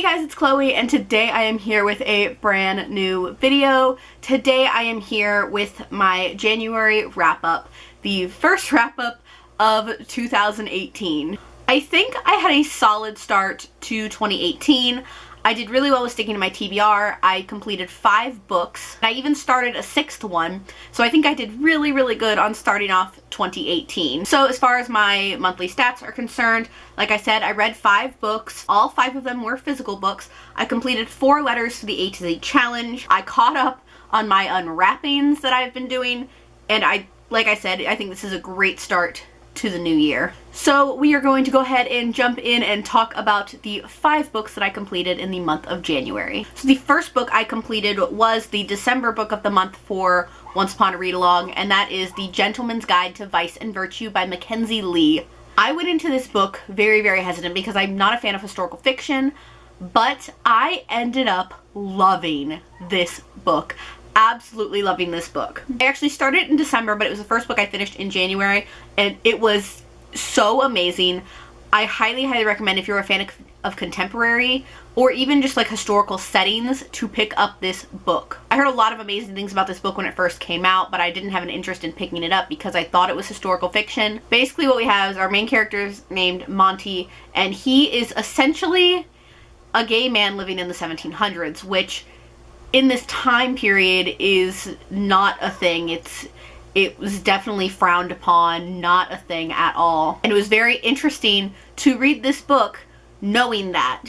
Hey guys, it's Chloe, and today I am here with a brand new video. Today I am here with my January wrap-up, the first wrap-up of 2018. I think I had a solid start to 2018. I did really well with sticking to my TBR. I completed 5 books. I even started a 6th one, so I think I did really good on starting off 2018. So as far as my monthly stats are concerned, like I said, I read 5 books. All 5 of them were physical books. I completed 4 letters for the A to Z challenge. I caught up on my unwrappings that I've been doing, and like I said, I think this is a great start to the new year. So we are going to go ahead and jump in and talk about the 5 books that I completed in the month of January. So the first book I completed was the December book of the month for Once Upon a Read Along, and that is The Gentleman's Guide to Vice and Virtue by Mackenzie Lee. I went into this book very hesitant because I'm not a fan of historical fiction, but I ended up loving this book. Absolutely loving this book. I actually started in December, but it was the first book I finished in January, and it was so amazing. I highly recommend, if you're a fan of contemporary or even just like historical settings, to pick up this book. I heard a lot of amazing things about this book when it first came out, but I didn't have an interest in picking it up because I thought it was historical fiction. Basically what we have is our main character is named Monty, and he is essentially a gay man living in the 1700s, which in this time period is not a thing. It was definitely frowned upon, not a thing at all. And it was very interesting to read this book knowing that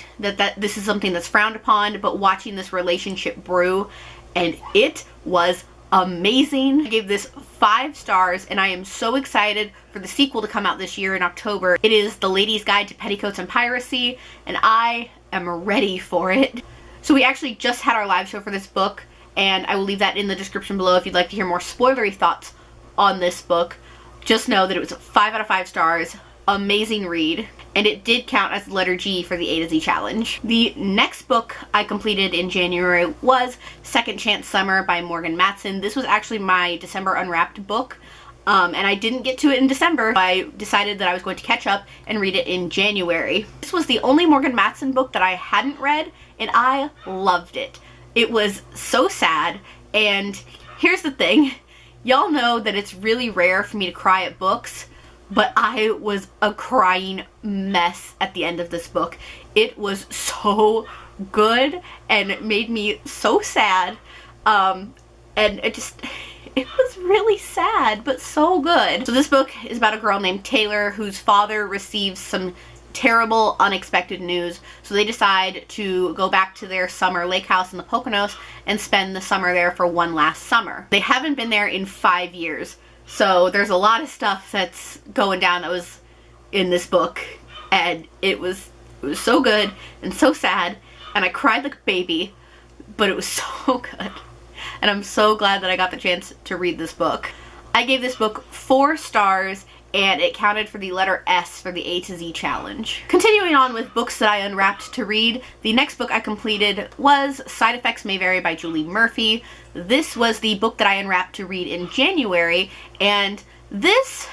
this is something that's frowned upon, but watching this relationship brew, and it was amazing. I gave this 5 stars, and I am so excited for the sequel to come out this year in October. It is The Lady's Guide to Petticoats and Piracy, and I am ready for it. So we actually just had our live show for this book, and I will leave that in the description below if you'd like to hear more spoilery thoughts on this book. Just know that it was 5 out of 5 stars, amazing read, and it did count as the letter G for the A to Z challenge. The next book I completed in January was Second Chance Summer by Morgan Matson. This was actually my December Unwrapped book, and I didn't get to it in December. I decided that I was going to catch up and read it in January. This was the only Morgan Matson book that I hadn't read, and I loved it. It was so sad, and here's the thing. Y'all know that it's really rare for me to cry at books, but I was a crying mess at the end of this book. It was so good and made me so sad, and it was really sad, but so good. So this book is about a girl named Taylor whose father receives some terrible, unexpected news, so they decide to go back to their summer lake house in the Poconos and spend the summer there for one last summer. They haven't been there in 5 years, so there's a lot of stuff that's going down that was in this book, and it was so good and so sad, and I cried like a baby, but it was so good. And I'm so glad that I got the chance to read this book. I gave this book 4 stars, and it counted for the letter S for the A to Z challenge. Continuing on with books that I unwrapped to read, the next book I completed was Side Effects May Vary by Julie Murphy. This was the book that I unwrapped to read in January, and this,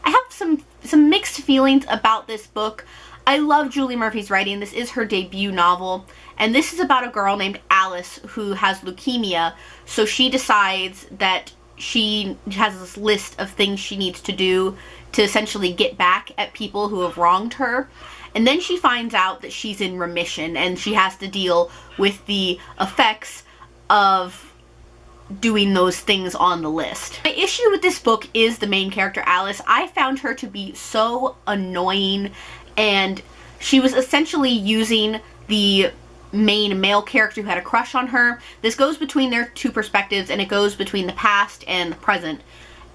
I have some mixed feelings about this book. I love Julie Murphy's writing. This is her debut novel, and this is about a girl named Alice who has leukemia, so she decides that she has this list of things she needs to do to essentially get back at people who have wronged her. And then she finds out that she's in remission, and she has to deal with the effects of doing those things on the list. My issue with this book is the main character, Alice. I found her to be so annoying, and she was essentially using the main male character who had a crush on her. This goes between their 2 perspectives, and it goes between the past and the present.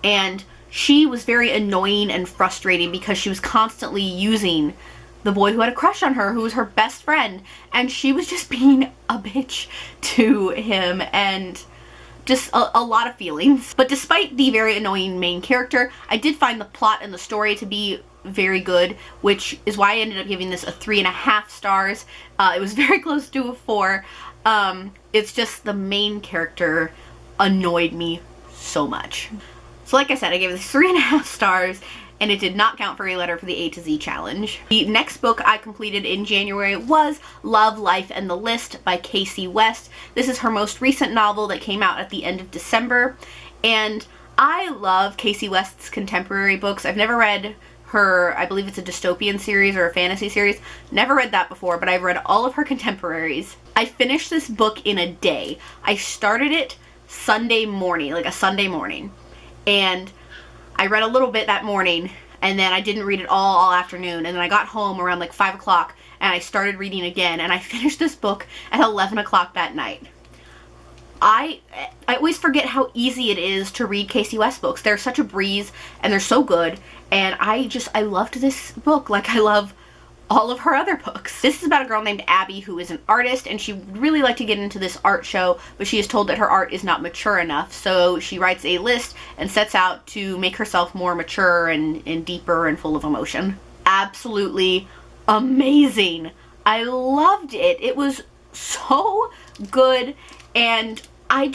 And she was very annoying and frustrating because she was constantly using the boy who had a crush on her, who was her best friend, and she was just being a bitch to him, and just a lot of feelings. But despite the very annoying main character, I did find the plot and the story to be very good, which is why I ended up giving this a 3.5 stars. It was very close to a 4. It's just the main character annoyed me so much. So like I said, I gave this 3.5 stars, and it did not count for a letter for the A to Z challenge. The next book I completed in January was Love, Life, and the List by Casey West. This is her most recent novel that came out at the end of December, and I love Casey West's contemporary books. I've never read her, I believe it's a dystopian series or a fantasy series. Never read that before, but I've read all of her contemporaries. I finished this book in a day. I started it Sunday morning, like a Sunday morning, and I read a little bit that morning, and then I didn't read it all afternoon, and then I got home around like 5 o'clock, and I started reading again, and I finished this book at 11 o'clock that night. I always forget how easy it is to read Casey West books. They're such a breeze, and they're so good, and I loved this book like I love all of her other books. This is about a girl named Abby who is an artist, and she would really like to get into this art show, but she is told that her art is not mature enough, so she writes a list and sets out to make herself more mature and deeper and full of emotion. Absolutely amazing. I loved it. It was so good, and I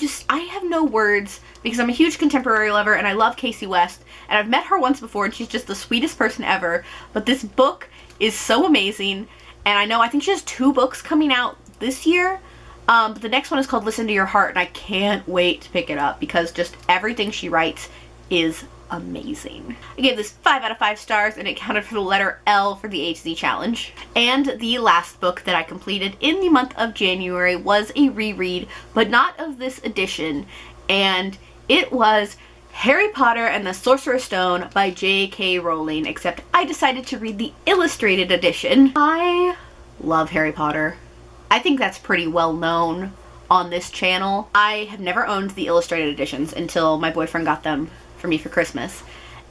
have no words because I'm a huge contemporary lover and I love Casey West, and I've met her once before and she's just the sweetest person ever, but this book is so amazing, and I think she has 2 books coming out this year, but the next one is called Listen to Your Heart, and I can't wait to pick it up because just everything she writes is amazing. I gave this 5 out of 5 stars, and it counted for the letter L for the A to Z challenge. And the last book that I completed in the month of January was a reread, but not of this edition, and it was Harry Potter and the Sorcerer's Stone by J.K. Rowling, except I decided to read the illustrated edition. I love Harry Potter. I think that's pretty well known on this channel. I have never owned the illustrated editions until my boyfriend got them for me for Christmas.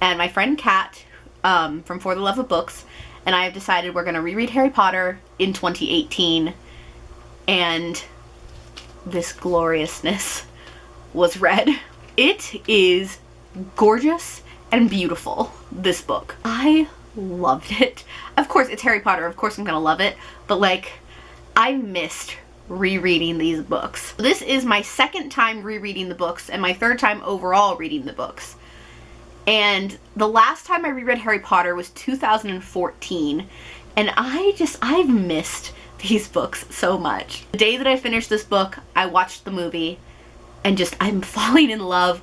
And my friend Kat from For the Love of Books and I have decided we're going to reread Harry Potter in 2018, and this gloriousness was read. It is gorgeous and beautiful, this book. I loved it. Of course, it's Harry Potter. Of course I'm gonna love it. But like, I missed rereading these books. This is my 2nd time rereading the books and my 3rd time overall reading the books. And the last time I reread Harry Potter was 2014. And I've missed these books so much. The day that I finished this book, I watched the movie, and I'm falling in love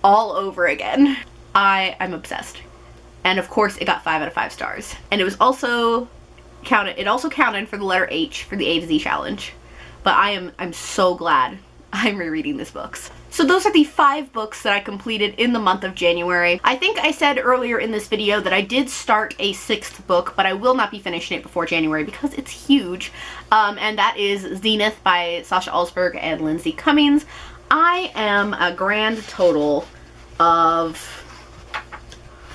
all over again. I'm obsessed. And of course it got 5 out of 5 stars. And it also counted for the letter H for the A to Z challenge. But I'm so glad I'm rereading these books. So those are the 5 books that I completed in the month of January. I think I said earlier in this video that I did start a 6th book, but I will not be finishing it before January because it's huge. And that is Zenith by Sasha Alsberg and Lindsay Cummings. I am a grand total of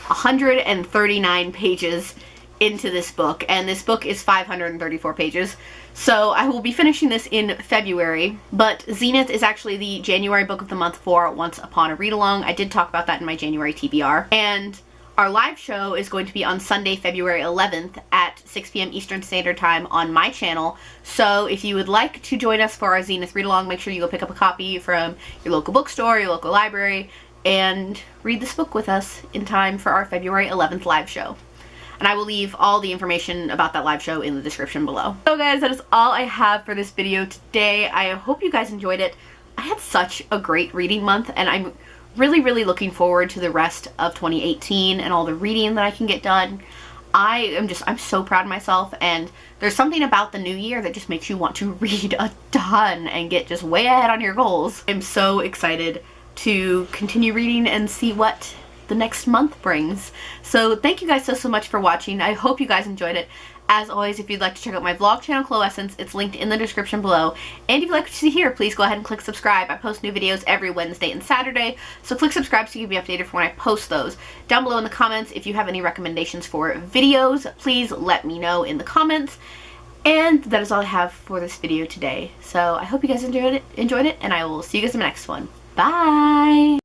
139 pages into this book, and this book is 534 pages. So I will be finishing this in February, but Zenith is actually the January book of the month for Once Upon a Read-Along. I did talk about that in my January TBR. And our live show is going to be on Sunday, February 11th at 6 p.m. Eastern Standard Time on my channel. So if you would like to join us for our Zenith read-along, make sure you go pick up a copy from your local bookstore, your local library, and read this book with us in time for our February 11th live show. And I will leave all the information about that live show in the description below. So guys, that is all I have for this video today. I hope you guys enjoyed it. I had such a great reading month, and I'm really looking forward to the rest of 2018 and all the reading that I can get done. I'm so proud of myself, and there's something about the new year that just makes you want to read a ton and get just way ahead on your goals. I'm so excited to continue reading and see what the next month brings. So thank you guys so much for watching. I hope you guys enjoyed it. As always, if you'd like to check out my vlog channel, Chloessence, it's linked in the description below. And if you like what you see here, please go ahead and click subscribe. I post new videos every Wednesday and Saturday, so click subscribe so you can be updated for when I post those. Down below in the comments, if you have any recommendations for videos, please let me know in the comments. And that is all I have for this video today. So I hope you guys enjoyed it, and I will see you guys in the next one. Bye!